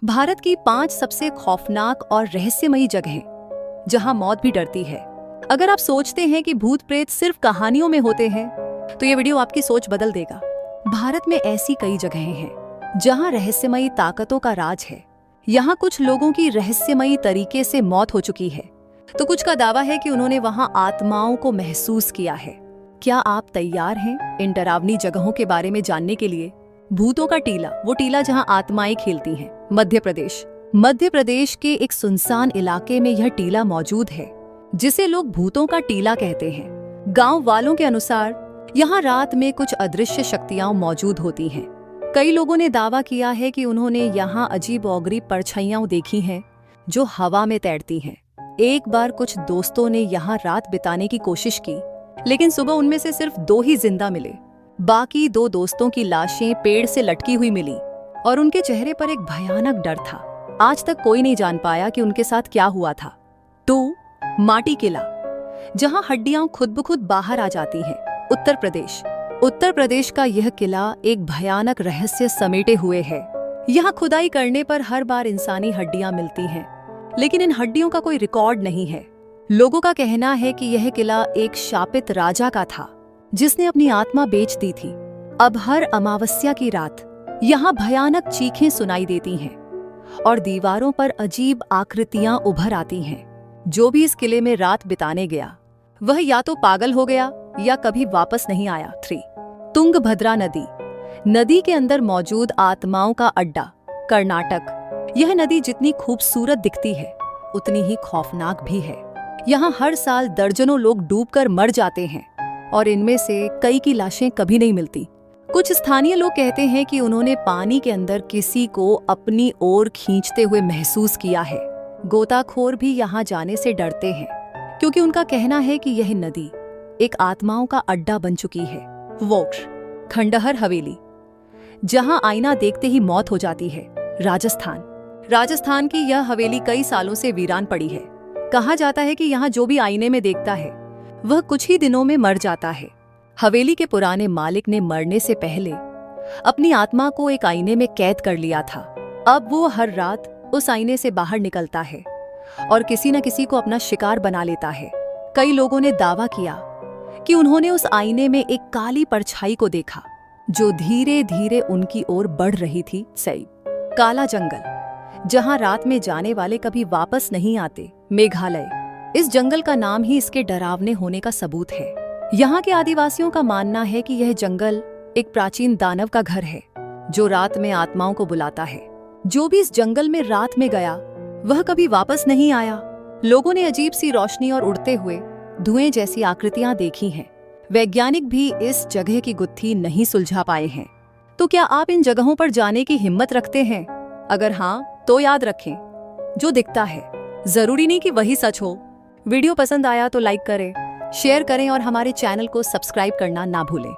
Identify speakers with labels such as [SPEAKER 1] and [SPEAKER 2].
[SPEAKER 1] भारत की 5 सबसे खौफनाक और रहस्यमयी जगहें जहां मौत भी डरती है। अगर आप सोचते हैं कि भूत प्रेत सिर्फ कहानियों में होते हैं तो ये वीडियो आपकी सोच बदल देगा। भारत में ऐसी कई जगहें हैं जहां रहस्यमयी ताकतों का राज है। यहाँ कुछ लोगों की रहस्यमयी तरीके से मौत हो चुकी है तो कुछ का दावा है कि उन्होंने वहां आत्माओं को महसूस किया है। क्या आप तैयार हैं इन डरावनी जगहों के बारे में जानने के लिए? भूतों का टीला, वो टीला जहां आत्माएं खेलती हैं। मध्य प्रदेश के एक सुनसान इलाके में यह टीला मौजूद है जिसे लोग भूतों का टीला कहते हैं। गांव वालों के अनुसार यहाँ रात में कुछ अदृश्य शक्तियां मौजूद होती हैं। कई लोगों ने दावा किया है कि उन्होंने यहाँ अजीबोगरीब परछाइयां देखी हैं जो हवा में तैरती हैं। एक बार कुछ दोस्तों ने यहाँ रात बिताने की कोशिश की लेकिन सुबह उनमें से सिर्फ 2 ही जिंदा मिले। बाकी 2 दोस्तों की लाशें पेड़ से लटकी हुई मिली और उनके चेहरे पर एक भयानक डर था। आज तक कोई नहीं जान पाया कि उनके साथ क्या हुआ था। 2. माटी किला, जहां हड्डियां खुद ब खुद बाहर आ जाती हैं। उत्तर प्रदेश का यह किला एक भयानक रहस्य समेटे हुए है। यहाँ खुदाई करने पर हर बार इंसानी हड्डियां मिलती हैं लेकिन इन हड्डियों का कोई रिकॉर्ड नहीं है। लोगों का कहना है कि यह किला एक शापित राजा का था जिसने अपनी आत्मा बेच दी थी। अब हर अमावस्या की रात यहाँ भयानक चीखें सुनाई देती हैं और दीवारों पर अजीब आकृतियां उभर आती हैं। जो भी इस किले में रात बिताने गया वह या तो पागल हो गया या कभी वापस नहीं आया। 3. तुंगभद्रा नदी के अंदर मौजूद आत्माओं का अड्डा, कर्नाटक। यह नदी जितनी खूबसूरत दिखती है उतनी ही खौफनाक भी है। यहाँ हर साल दर्जनों लोग डूबकर मर जाते हैं और इनमें से कई की लाशें कभी नहीं मिलती। कुछ स्थानीय लोग कहते हैं कि उन्होंने पानी के अंदर किसी को अपनी ओर खींचते हुए महसूस किया है। गोताखोर भी यहाँ जाने से डरते हैं क्योंकि उनका कहना है कि यह नदी एक आत्माओं का अड्डा बन चुकी है। खंडहर हवेली, जहाँ आईना देखते ही मौत हो जाती है। राजस्थान की यह हवेली कई सालों से वीरान पड़ी है। कहा जाता है कि यहाँ जो भी आईने में देखता है वह कुछ ही दिनों में मर जाता है। हवेली के पुराने मालिक ने मरने से पहले अपनी आत्मा को एक आईने में कैद कर लिया था। अब वो हर रात उस आईने से बाहर निकलता है और किसी न किसी को अपना शिकार बना लेता है। कई लोगों ने दावा किया कि उन्होंने उस आईने में एक काली परछाई को देखा जो धीरे धीरे उनकी ओर बढ़ रही थी। काला जंगल, जहां रात में जाने वाले कभी वापस नहीं आते। मेघालय, इस जंगल का नाम ही इसके डरावने होने का सबूत है। यहाँ के आदिवासियों का मानना है कि यह जंगल एक प्राचीन दानव का घर है जो रात में आत्माओं को बुलाता है। जो भी इस जंगल में रात में गया वह कभी वापस नहीं आया। लोगों ने अजीब सी रोशनी और उड़ते हुए धुएं जैसी आकृतियां देखी हैं। वैज्ञानिक भी इस जगह की गुत्थी नहीं सुलझा पाए हैं। तो क्या आप इन जगहों पर जाने की हिम्मत रखते हैं? अगर हाँ तो याद रखें, जो दिखता है जरूरी नहीं कि वही सच हो। वीडियो पसंद आया तो लाइक करें, शेयर करें और हमारे चैनल को सब्सक्राइब करना ना भूलें।